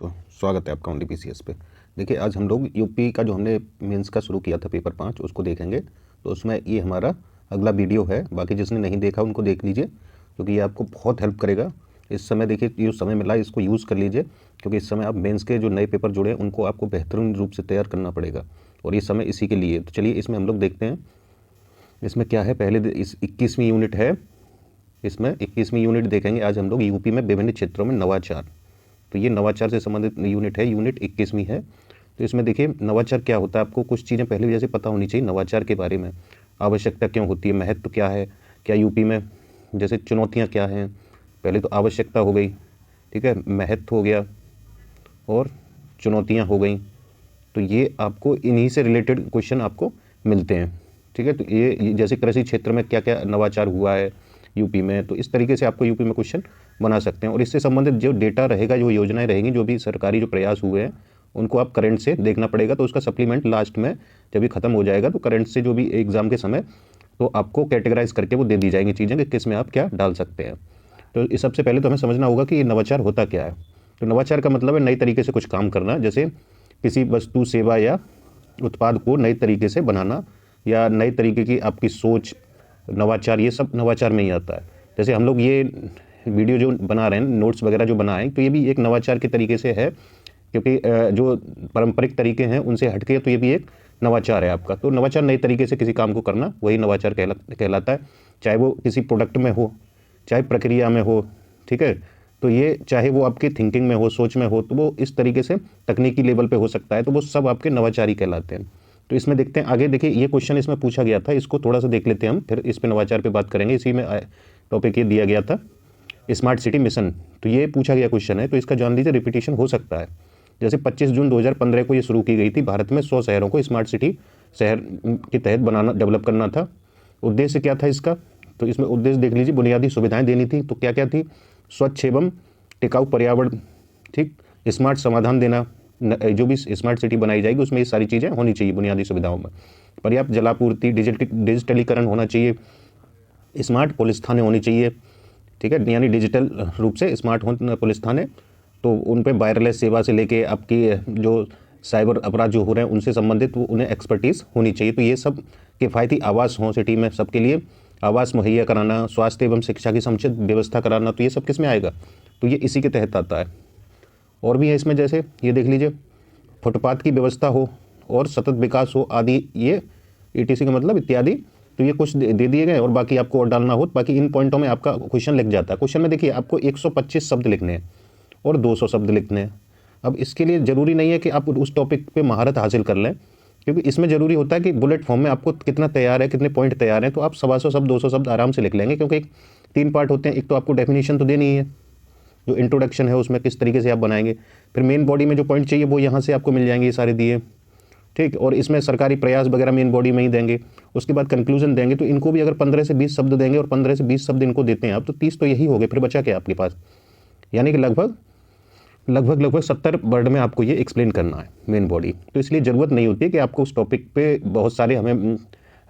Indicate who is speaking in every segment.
Speaker 1: तो स्वागत है आपका ओनली पीसीएस पे। देखिए आज हम लोग यूपी का जो हमने मेंस का शुरू किया था पेपर 5 उसको देखेंगे। तो उसमें ये हमारा अगला वीडियो है, बाकी जिसने नहीं देखा उनको देख लीजिए क्योंकि ये आपको बहुत हेल्प करेगा। इस समय देखिए ये समय मिला है, इसको यूज़ कर लीजिए क्योंकि इस समय आप मेंस के जो नए पेपर जुड़े हैं उनको आपको बेहतरीन रूप से तैयार करना पड़ेगा और ये समय इसी के लिए। तो चलिए इसमें हम लोग देखते हैं इसमें क्या है। पहले इस 21वीं यूनिट है, इसमें 21वीं यूनिट देखेंगे आज हम लोग यूपी में विभिन्न क्षेत्रों में नवाचार। तो ये नवाचार से संबंधित यूनिट है, यूनिट 21वीं है। तो इसमें देखिए नवाचार क्या होता है, आपको कुछ चीज़ें पहले भी जैसे पता होनी चाहिए नवाचार के बारे में। आवश्यकता क्यों होती है, महत्व क्या है, क्या यूपी में जैसे चुनौतियाँ क्या हैं। पहले तो आवश्यकता हो गई, ठीक है, महत्व हो गया और चुनौतियाँ हो गई। तो ये आपको इन्हीं से रिलेटेड क्वेश्चन आपको मिलते हैं, ठीक है। तो ये जैसे कृषि क्षेत्र में क्या क्या नवाचार हुआ है यूपी में, तो इस तरीके से आपको यूपी में क्वेश्चन बना सकते हैं। और इससे संबंधित जो डेटा रहेगा, जो योजनाएं रहेंगी, जो भी सरकारी जो प्रयास हुए हैं उनको आप करंट से देखना पड़ेगा। तो उसका सप्लीमेंट लास्ट में जब ये खत्म हो जाएगा तो करंट से जो भी एग्जाम के समय तो आपको कैटेगराइज करके वो दे दी जाएंगी चीज़ें कि किस में आप क्या डाल सकते हैं। तो इस सबसे पहले तो हमें समझना होगा कि ये नवाचार होता क्या है। तो नवाचार का मतलब है नई तरीके से कुछ काम करना, जैसे किसी वस्तु, सेवा या उत्पाद को नए तरीके से बनाना या नए तरीके की आपकी सोच, नवाचार, ये सब नवाचार में ही आता है। जैसे हम लोग ये वीडियो जो बना रहे हैं, नोट्स वगैरह जो बना रहे हैं, तो ये भी एक नवाचार के तरीके से है क्योंकि जो पारंपरिक तरीके हैं उनसे हटके तो ये भी एक नवाचार है आपका। तो नवाचार नए तरीके से किसी काम को करना वही नवाचार कहलाता है, चाहे वो किसी प्रोडक्ट में हो, चाहे प्रक्रिया में हो, ठीक है। तो ये चाहे वो आपकी थिंकिंग में हो, सोच में हो, तो वो इस तरीके से तकनीकी लेवल पे हो सकता है, तो वो सब आपके नवाचारी कहलाते हैं। तो इसमें देखते हैं आगे। देखिए ये क्वेश्चन इसमें पूछा गया था, इसको थोड़ा सा देख लेते हैं हम, फिर इस पे नवाचार पे बात करेंगे। इसी में टॉपिक ये दिया गया था स्मार्ट सिटी मिशन। तो ये पूछा गया क्वेश्चन है, तो इसका जान लीजिए, रिपीटिशन हो सकता है। जैसे 25 जून 2015 को ये शुरू की गई थी, भारत में 100 शहरों को स्मार्ट सिटी शहर के तहत बनाना, डेवलप करना था। उद्देश्य क्या था इसका, तो इसमें उद्देश्य देख लीजिए, बुनियादी सुविधाएं देनी थी। तो क्या क्या थी, स्वच्छ एवं टिकाऊ पर्यावरण, ठीक, स्मार्ट समाधान देना, जो भी स्मार्ट सिटी बनाई जाएगी उसमें ये सारी चीज़ें होनी चाहिए बुनियादी सुविधाओं में। पर्याप्त जलापूर्ति, डिजिटलीकरण होना चाहिए, स्मार्ट पुलिस थाने होनी चाहिए, ठीक है, यानी डिजिटल रूप से स्मार्ट पुलिस थाने। तो उन पर वायरलेस सेवा से लेके आपकी जो साइबर अपराध जो हो रहे हैं उनसे संबंधित वो उन्हें एक्सपर्टीज़ होनी चाहिए। तो ये सब किफ़ायती आवास हों सिटी में, सबके लिए आवास मुहैया कराना, स्वास्थ्य एवं शिक्षा की समुचित व्यवस्था कराना, तो ये सब किस में आएगा, तो ये इसी के तहत आता है। और भी है इसमें, जैसे ये देख लीजिए, फुटपाथ की व्यवस्था हो और सतत विकास हो आदि, ये ईटीसी का मतलब इत्यादि। तो ये कुछ दे दिए गए और बाकी आपको और डालना हो, बाकी इन पॉइंटों में आपका क्वेश्चन लिख जाता है। क्वेश्चन में देखिए आपको 125 शब्द लिखने हैं और 200 शब्द लिखने हैं। अब इसके लिए ज़रूरी नहीं है कि आप उस टॉपिक पे महारत हासिल कर लें, क्योंकि इसमें ज़रूरी होता है कि बुलेट फॉर्म में आपको कितना तैयार है, कितने पॉइंट तैयार हैं। तो आप 125 शब्द, 200 शब्द आराम से लिख लेंगे, क्योंकि 3 पार्ट होते हैं। एक तो आपको डेफिनेशन तो देनी ही है, जो इंट्रोडक्शन है उसमें किस तरीके से आप बनाएंगे, फिर मेन बॉडी में जो पॉइंट चाहिए वो यहाँ से आपको मिल जाएंगे, ये सारे दिए, ठीक। और इसमें सरकारी प्रयास वगैरह मेन बॉडी में ही देंगे। उसके बाद कंक्लूजन देंगे, तो इनको भी अगर 15 से 20 शब्द देंगे और 15 से 20 शब्द इनको देते हैं आप, तो 30 तो यही हो गए, फिर बचा क्या आपके पास, यानी कि लगभग 70 वर्ड में आपको ये एक्सप्लेन करना है मेन बॉडी। तो इसलिए ज़रूरत नहीं होती है कि आपको उस टॉपिक पे बहुत सारे हमें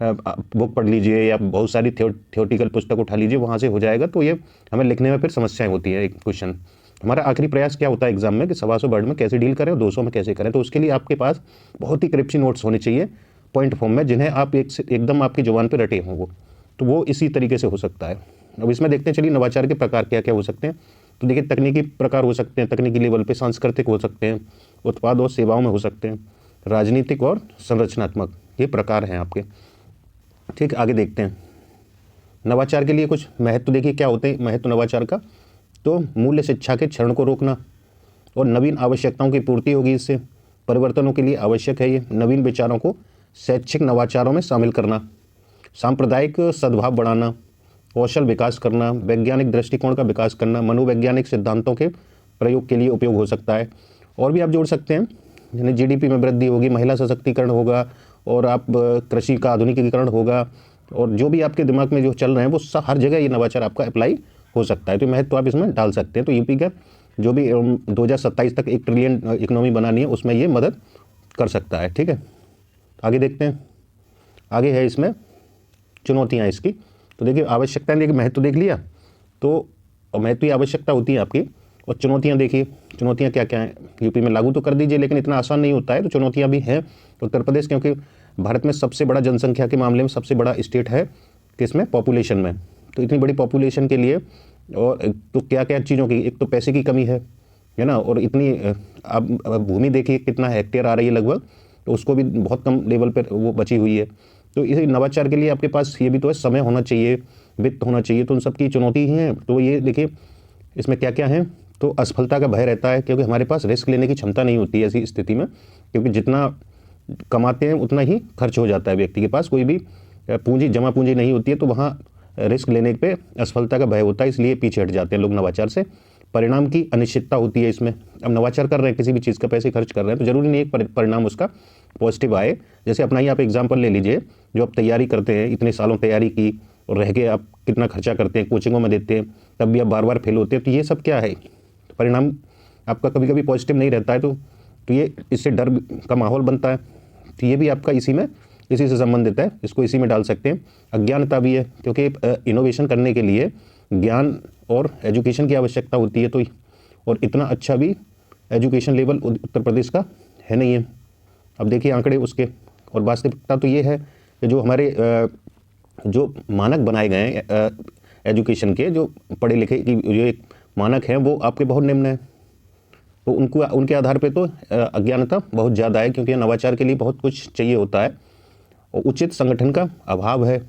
Speaker 1: बुक पढ़ लीजिए या बहुत सारी थियोटिकल पुस्तक उठा लीजिए, वहाँ से हो जाएगा। तो ये हमें लिखने में फिर समस्याएं होती है। एक क्वेश्चन हमारा आखिरी प्रयास क्या होता है एग्जाम में कि 125 वर्ड में कैसे डील करें और 200 में कैसे करें। तो उसके लिए आपके पास बहुत ही क्रिप्ची नोट्स होने चाहिए पॉइंट फॉर्म में, जिन्हें आप एकदम आपकी जुबान पर रटे हों वो। तो वो इसी तरीके से हो सकता है। अब इसमें देखते हैं, चलिए नवाचार के प्रकार क्या क्या हो सकते हैं। तो देखिए तकनीकी प्रकार हो सकते हैं, तकनीकी लेवल पे, सांस्कृतिक हो सकते हैं, उत्पाद और सेवाओं में हो सकते हैं, राजनीतिक और संरचनात्मक, ये प्रकार हैं आपके, ठीक। आगे देखते हैं नवाचार के लिए कुछ महत्व। देखिए क्या होते हैं महत्व नवाचार का, तो मूल्य शिक्षा के क्षरण को रोकना और नवीन आवश्यकताओं की पूर्ति होगी इससे। परिवर्तनों के लिए आवश्यक है ये नवीन विचारों को शैक्षिक नवाचारों में शामिल करना, सांप्रदायिक सद्भाव बढ़ाना, कौशल विकास करना, वैज्ञानिक दृष्टिकोण का विकास करना, मनोवैज्ञानिक सिद्धांतों के प्रयोग के लिए उपयोग हो सकता है। और भी आप जोड़ सकते हैं, यानी जीडीपी में वृद्धि होगी, महिला सशक्तिकरण होगा, और आप कृषि का आधुनिकीकरण होगा, और जो भी आपके दिमाग में जो चल रहे हैं वो सब हर जगह ये नवाचार आपका अप्लाई हो सकता है। तो महत्व आप इसमें डाल सकते हैं। तो यूपी का जो भी 2027 तक 1 ट्रिलियन इकोनॉमी बनानी है उसमें ये मदद कर सकता है, ठीक है। आगे देखते हैं, आगे है इसमें चुनौतियाँ इसकी। तो देखिए आवश्यकताएं, देखिए महत्व देख लिया, तो महत्व की आवश्यकता होती है आपकी, और चुनौतियाँ देखिए, चुनौतियाँ क्या क्या हैं यूपी में, लागू तो कर दीजिए लेकिन इतना आसान नहीं होता है, तो चुनौतियाँ भी हैं। उत्तर प्रदेश क्योंकि भारत में सबसे बड़ा जनसंख्या के मामले में सबसे बड़ा स्टेट है किसमें, पॉपुलेशन में। तो इतनी बड़ी पॉपुलेशन के लिए और तो क्या क्या चीज़ों की, एक तो पैसे की कमी है ना, और इतनी अब भूमि देखिए कितना हेक्टेयर आ रही है लगभग, तो उसको भी बहुत कम लेवल पर वो बची हुई है। तो इस नवाचार के लिए आपके पास ये भी तो है, समय होना चाहिए, वित्त होना चाहिए, तो उन सब की चुनौती ही है। तो ये देखिए इसमें क्या क्या है, तो असफलता का भय रहता है क्योंकि हमारे पास रिस्क लेने की क्षमता नहीं होती है ऐसी स्थिति में, क्योंकि जितना कमाते हैं उतना ही खर्च हो जाता है, व्यक्ति के पास कोई भी पूंजी जमा पूंजी नहीं होती है, तो वहाँ रिस्क लेने पे असफलता का भय होता है, इसलिए पीछे हट जाते हैं लोग नवाचार से। परिणाम की अनिश्चितता होती है इसमें। अब नवाचार कर रहे हैं, किसी भी चीज़ का पैसे खर्च कर रहे हैं, तो जरूरी नहीं है परिणाम उसका पॉजिटिव आए। जैसे अपना ही आप एग्जाम्पल ले लीजिए, जो आप तैयारी करते हैं, इतने सालों तैयारी की और रह के आप कितना खर्चा करते हैं, कोचिंगों में देते हैं, तब भी आप बार बार फेल होते हैं, तो ये सब क्या है, परिणाम आपका कभी कभी पॉजिटिव नहीं रहता है, तो ये इससे डर का माहौल बनता है। तो ये भी आपका इसी से संबंधित है, इसको इसी में डाल सकते हैं। अज्ञानता भी है, क्योंकि इनोवेशन करने के लिए ज्ञान और एजुकेशन की आवश्यकता होती है, तो और इतना अच्छा भी एजुकेशन लेवल उत्तर प्रदेश का है नहीं है। अब देखिए आंकड़े उसके, और वास्तविकता तो ये है कि जो हमारे जो मानक बनाए गए हैं एजुकेशन के, जो पढ़े लिखे की जो एक मानक हैं, वो आपके बहुत निम्न है। तो उनके आधार पे तो अज्ञानता बहुत ज़्यादा है, क्योंकि नवाचार के लिए बहुत कुछ चाहिए होता है, और उचित संगठन का अभाव है,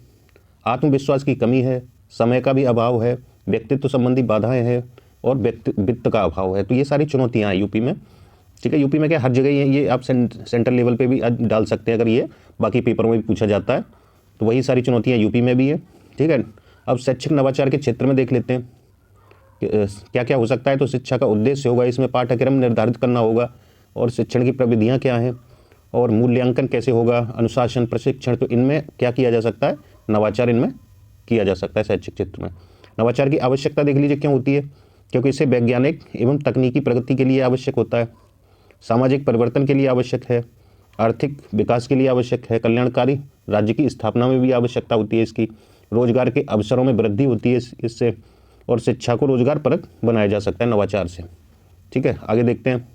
Speaker 1: आत्मविश्वास की कमी है, समय का भी अभाव है, व्यक्तित्व संबंधी बाधाएं हैं, और वित्त का अभाव है। तो ये सारी चुनौतियाँ हैं यूपी में। ठीक है, यूपी में क्या हर जगह ये आप सेंट्रल लेवल पे भी डाल सकते हैं, अगर ये बाकी पेपरों में भी पूछा जाता है, तो वही सारी चुनौतियाँ यूपी में भी है। ठीक है, अब शैक्षिक नवाचार के क्षेत्र में देख लेते हैं क्या क्या हो सकता है। तो शिक्षा का उद्देश्य होगा, इसमें पाठ्यक्रम निर्धारित करना होगा, और शिक्षण की प्रविधियाँ क्या हैं, और मूल्यांकन कैसे होगा, अनुशासन, प्रशिक्षण, तो इनमें क्या किया जा सकता है, नवाचार इनमें किया जा सकता है शैक्षिक क्षेत्र में। नवाचार की आवश्यकता देख लीजिए क्यों होती है, क्योंकि इसे वैज्ञानिक एवं तकनीकी प्रगति के लिए आवश्यक होता है, सामाजिक परिवर्तन के लिए आवश्यक है, आर्थिक विकास के लिए आवश्यक है, कल्याणकारी राज्य की स्थापना में भी आवश्यकता होती है इसकी, रोजगार के अवसरों में वृद्धि होती है इससे, और शिक्षा को रोजगार परक बनाया जा सकता है नवाचार से। ठीक है, आगे देखते हैं।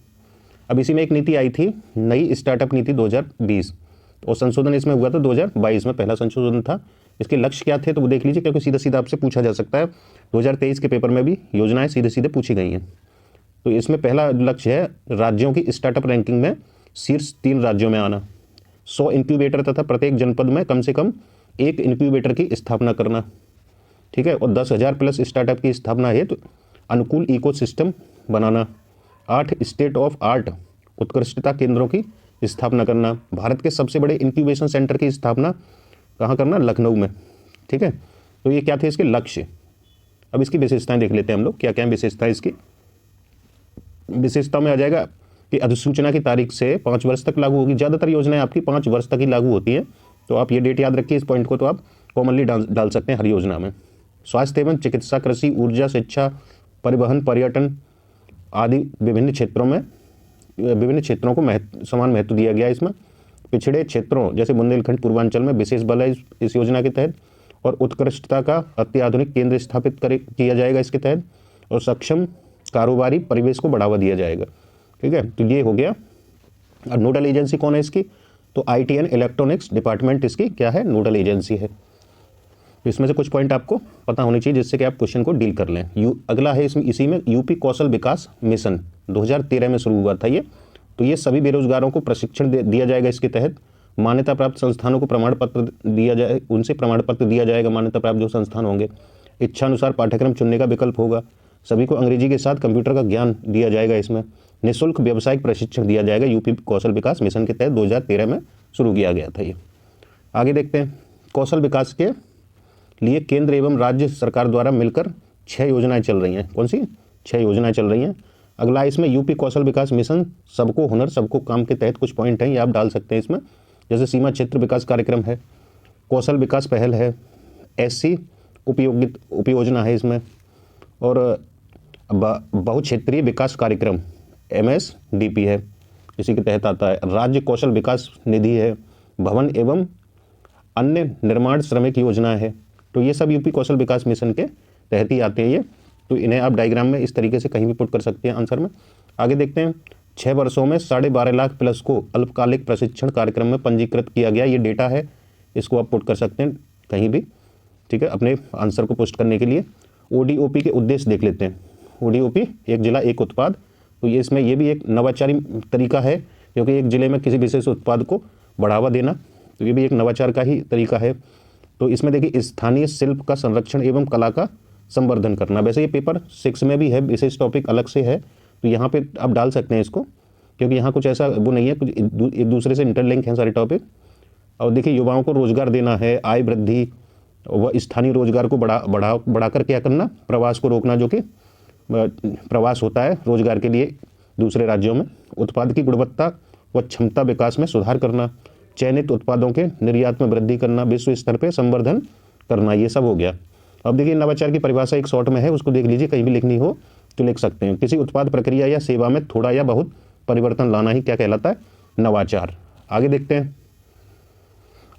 Speaker 1: अब इसी में एक नीति आई थी, नई स्टार्टअप नीति 2020, और संशोधन इसमें हुआ था 2022 में, पहला संशोधन था। इसके लक्ष्य क्या थे तो वो देख लीजिए, क्योंकि सीधा सीधा आपसे पूछा जा सकता है। 2023 के पेपर में भी योजनाएं सीधे सीधे पूछी गई हैं। तो इसमें पहला लक्ष्य है राज्यों की स्टार्टअप रैंकिंग में शीर्ष 3 राज्यों में आना, 100 इंक्यूबेटर तथा प्रत्येक जनपद में कम से कम 1 इंक्यूबेटर की स्थापना करना। ठीक है, और 10,000 प्लस स्टार्टअप की स्थापना है तो अनुकूल ecosystem banana, 8 state of art उत्कृष्टता केंद्रों की स्थापना करना, भारत के सबसे बड़े इंक्यूबेशन सेंटर की स्थापना कहाँ करना, लखनऊ में। ठीक है, तो ये क्या थे इसके लक्ष्य। अब इसकी विशेषताएं देख लेते हैं हम लोग, क्या क्या विशेषताएं इसकी। विशेषता में आ जाएगा कि अधिसूचना की तारीख से 5 वर्ष तक लागू होगी। ज़्यादातर योजनाएं आपकी 5 वर्ष तक ही लागू होती हैं, तो आप ये डेट याद रखिए, इस पॉइंट को तो आप कॉमनली डाल सकते हैं हर योजना में। स्वास्थ्य एवं चिकित्सा, कृषि, ऊर्जा, शिक्षा, परिवहन, पर्यटन आदि विभिन्न क्षेत्रों को समान महत्व दिया गया है इसमें। पिछड़े क्षेत्रों जैसे बुंदेलखंड, पूर्वांचल में विशेष बल है इस योजना के तहत, और उत्कृष्टता का अत्याधुनिक केंद्र स्थापित किया जाएगा इसके तहत, और सक्षम कारोबारी परिवेश को बढ़ावा दिया जाएगा। ठीक है, तो ये हो गया। और नोडल एजेंसी कौन है इसकी, तो IT एंड इलेक्ट्रॉनिक्स डिपार्टमेंट इसकी क्या है, नोडल एजेंसी है। तो इसमें से कुछ पॉइंट आपको पता होने चाहिए जिससे कि आप क्वेश्चन को डील कर लें। अगला है इसी में यूपी कौशल विकास मिशन 2013 में शुरू हुआ था ये। तो ये सभी बेरोजगारों को प्रशिक्षण दिया जाएगा इसके तहत। मान्यता प्राप्त संस्थानों को प्रमाण पत्र दिया जाए, उनसे प्रमाण पत्र दिया जाएगा, मान्यता प्राप्त जो संस्थान होंगे। इच्छानुसार पाठ्यक्रम चुनने का विकल्प होगा। सभी को अंग्रेजी के साथ कंप्यूटर का ज्ञान दिया जाएगा इसमें। निःशुल्क व्यावसायिक प्रशिक्षण दिया जाएगा। यूपी कौशल विकास मिशन के तहत 2013 में शुरू किया गया था ये। आगे देखते हैं। कौशल विकास के लिए केंद्र एवं राज्य सरकार द्वारा मिलकर 6 योजनाएं चल रही हैं। कौन सी 6 योजनाएं चल रही हैं। अगला इसमें यूपी कौशल विकास मिशन सबको हुनर सबको काम के तहत कुछ पॉइंट हैं, ये आप डाल सकते हैं इसमें। जैसे सीमा क्षेत्र विकास कार्यक्रम है, कौशल विकास पहल है, SC उपयोजना है इसमें, और बहुक्षेत्रीय विकास कार्यक्रम MSDP है, इसी के तहत आता है। राज्य कौशल विकास निधि है, भवन एवं अन्य निर्माण श्रमिक योजना है। तो ये सब यूपी कौशल विकास मिशन के तहत ही आते हैं ये। तो इन्हें आप डायग्राम में इस तरीके से कहीं भी पुट कर सकते हैं आंसर में। आगे देखते हैं, 6 वर्षों में 12.5 लाख प्लस को अल्पकालिक प्रशिक्षण कार्यक्रम में पंजीकृत किया गया। ये डेटा है, इसको आप पुट कर सकते हैं कहीं भी, ठीक है, अपने आंसर को पोस्ट करने के लिए। ODOP के उद्देश्य देख लेते हैं। ODOP, एक जिला एक उत्पाद, तो ये इसमें ये भी एक नवाचारी तरीका है, क्योंकि एक जिले में किसी विशेष उत्पाद को बढ़ावा देना, तो ये भी एक नवाचार का ही तरीका है। तो इसमें देखिए, स्थानीय शिल्प का संरक्षण एवं कला का संवर्धन करना। वैसे ये पेपर 6 में भी है, विशेष टॉपिक अलग से है, तो यहाँ पे आप डाल सकते हैं इसको, क्योंकि यहाँ कुछ ऐसा वो नहीं है, कुछ एक दूसरे से इंटरलिंक हैं सारे टॉपिक। और देखिए, युवाओं को रोजगार देना है, आय वृद्धि व स्थानीय रोजगार को बढ़ाकर क्या करना, प्रवास को रोकना, जो कि प्रवास होता है रोजगार के लिए दूसरे राज्यों में। उत्पाद की गुणवत्ता व क्षमता विकास में सुधार करना, चयनित उत्पादों के निर्यात में वृद्धि करना, विश्व स्तर पर संवर्धन करना, ये सब हो गया। अब देखिए, नवाचार की परिभाषा एक शॉर्ट में है, उसको देख लीजिए, कहीं भी लिखनी हो तो लिख सकते हैं। किसी उत्पाद, प्रक्रिया या सेवा में थोड़ा या बहुत परिवर्तन लाना ही क्या कहलाता है, नवाचार। आगे देखते हैं,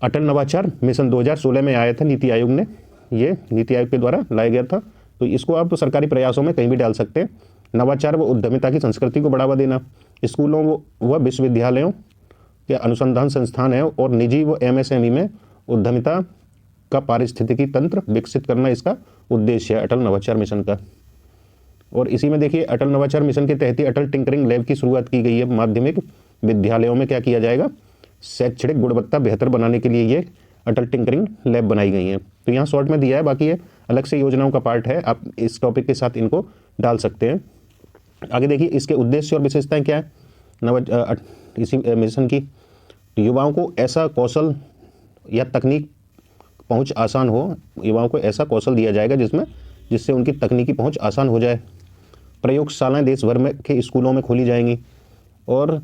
Speaker 1: अटल नवाचार मिशन 2016 में आया था नीति आयोग ने, ये नीति आयोग के द्वारा लाया गया था, तो इसको आप सरकारी प्रयासों में कहीं भी डाल सकते हैं। नवाचार व उद्यमिता की संस्कृति को बढ़ावा देना, स्कूलों व विश्वविद्यालयों के अनुसंधान संस्थान है और निजी व MSME में उद्यमिता का पारिस्थितिकी तंत्र विकसित करना इसका उद्देश्य है अटल नवाचार मिशन का। और इसी में देखिए, अटल नवाचार मिशन के तहत ही अटल टिंकरिंग लैब की शुरुआत की गई है। माध्यमिक विद्यालयों में क्या किया जाएगा, शैक्षणिक गुणवत्ता बेहतर बनाने के लिए ये अटल टिंकरिंग लैब बनाई गई हैं। तो यहाँ शॉर्ट में दिया है, बाकी ये अलग से योजनाओं का पार्ट है, आप इस टॉपिक के साथ इनको डाल सकते हैं। आगे देखिए, इसके उद्देश्य और विशेषताएं क्या है इसी मिशन की। युवाओं को ऐसा कौशल या तकनीक पहुंच आसान हो, युवाओं को ऐसा कौशल दिया जाएगा जिससे उनकी तकनीकी पहुंच आसान हो जाए। प्रयोगशालाएं देश भर में के स्कूलों में खोली जाएंगी और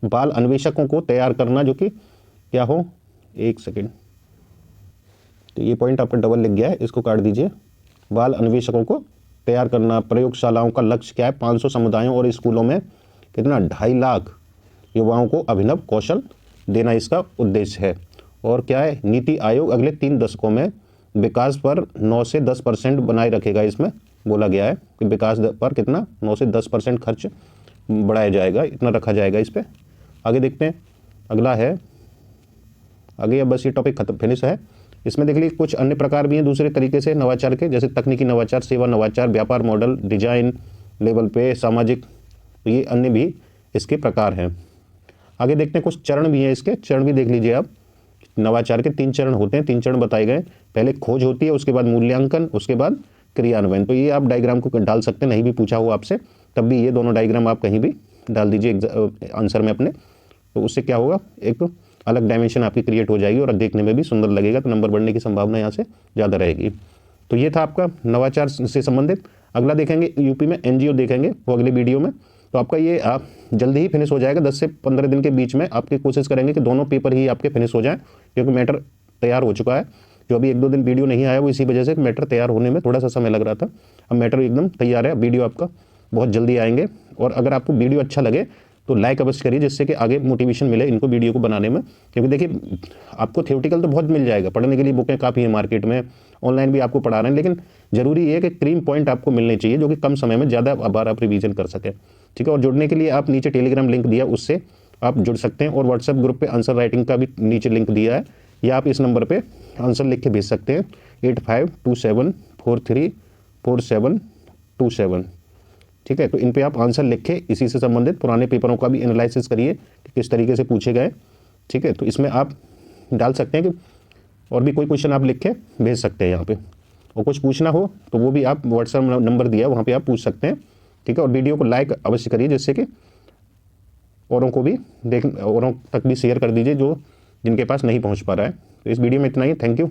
Speaker 1: बाल अन्वेषकों को तैयार करना, जो कि क्या हो, एक सेकेंड, तो ये पॉइंट आपका डबल लिख गया है, इसको काट दीजिए। बाल अन्वेषकों को तैयार करना। प्रयोगशालाओं का लक्ष्य क्या है, 500 समुदायों और स्कूलों में कितना, 2.5 लाख युवाओं को अभिनव कौशल देना इसका उद्देश्य है। और क्या है, नीति आयोग अगले 3 दशकों में विकास पर 9 से 10% बनाए रखेगा। इसमें बोला गया है कि विकास पर कितना, 9 से 10% खर्च बढ़ाया जाएगा, इतना रखा जाएगा इस पर। आगे देखते हैं, अगला है, आगे अब बस ये टॉपिक खत्म, फिनिश है। इसमें देख लीजिए, कुछ अन्य प्रकार भी हैं दूसरे तरीके से नवाचार के, जैसे तकनीकी नवाचार, सेवा नवाचार, व्यापार मॉडल, डिजाइन लेवल पे, सामाजिक, तो ये अन्य भी इसके प्रकार हैं। आगे देखते हैं, कुछ चरण भी हैं इसके, चरण भी देख लीजिए आप। नवाचार के 3 चरण होते हैं, 3 चरण बताए गए। पहले खोज होती है, उसके बाद मूल्यांकन, उसके बाद क्रियान्वयन। तो ये आप डायग्राम को डाल सकते हैं, नहीं भी पूछा हो आपसे तब भी ये दोनों डायग्राम आप कहीं भी डाल दीजिए आंसर में अपने, तो उससे क्या होगा, एक अलग डायमेंशन आपकी क्रिएट हो जाएगी और देखने में भी सुंदर लगेगा, तो नंबर बढ़ने की संभावना यहाँ से ज़्यादा रहेगी। तो ये था आपका नवाचार से संबंधित। अगला देखेंगे यूपी में NGO देखेंगे, वो अगले वीडियो में। तो आपका ये आप जल्दी ही फिनिश हो जाएगा, 10 से 15 दिन के बीच में आपकी कोशिश करेंगे कि दोनों पेपर ही आपके फिनिश हो जाएं, क्योंकि मैटर तैयार हो चुका है। जो अभी 1-2 दिन वीडियो नहीं आया वो इसी वजह से मैटर तैयार होने में थोड़ा सा समय लग रहा था। अब मैटर एकदम तैयार है, वीडियो आपका बहुत जल्दी आएंगे। और अगर आपको वीडियो अच्छा लगे तो लाइक अवश्य करिए, जिससे कि आगे मोटिवेशन मिले इनको वीडियो को बनाने में। क्योंकि देखिए, आपको थ्योरेटिकल तो बहुत मिल जाएगा, पढ़ने के लिए बुकें काफ़ी हैं मार्केट में, ऑनलाइन भी आपको पढ़ा रहे हैं, लेकिन जरूरी है कि क्रीम पॉइंट आपको मिलने चाहिए, जो कि कम समय में ज़्यादा बार आप रिवीजन कर सकें, ठीक है। और जुड़ने के लिए आप नीचे टेलीग्राम लिंक दिया, उससे आप जुड़ सकते हैं। और व्हाट्सएप ग्रुप पे आंसर राइटिंग का भी नीचे लिंक दिया है, या आप इस नंबर पे आंसर लिख के भेज सकते हैं, 8527434727, ठीक है। तो इन पे आप आंसर लिखे, इसी से संबंधित पुराने पेपरों का भी एनालिसिस करिए कि किस तरीके से पूछे गए, ठीक है। तो इसमें आप डाल सकते हैं कि और भी कोई क्वेश्चन आप लिख के भेज सकते हैं यहाँ पे, और कुछ पूछना हो तो वो भी आप व्हाट्सएप नंबर दिया वहाँ पे आप पूछ सकते हैं, ठीक है। और वीडियो को लाइक अवश्य करिए, जिससे कि औरों को भी औरों तक भी शेयर कर दीजिए जो जिनके पास नहीं पहुँच पा रहा है। तो इस वीडियो में इतना ही, थैंक यू।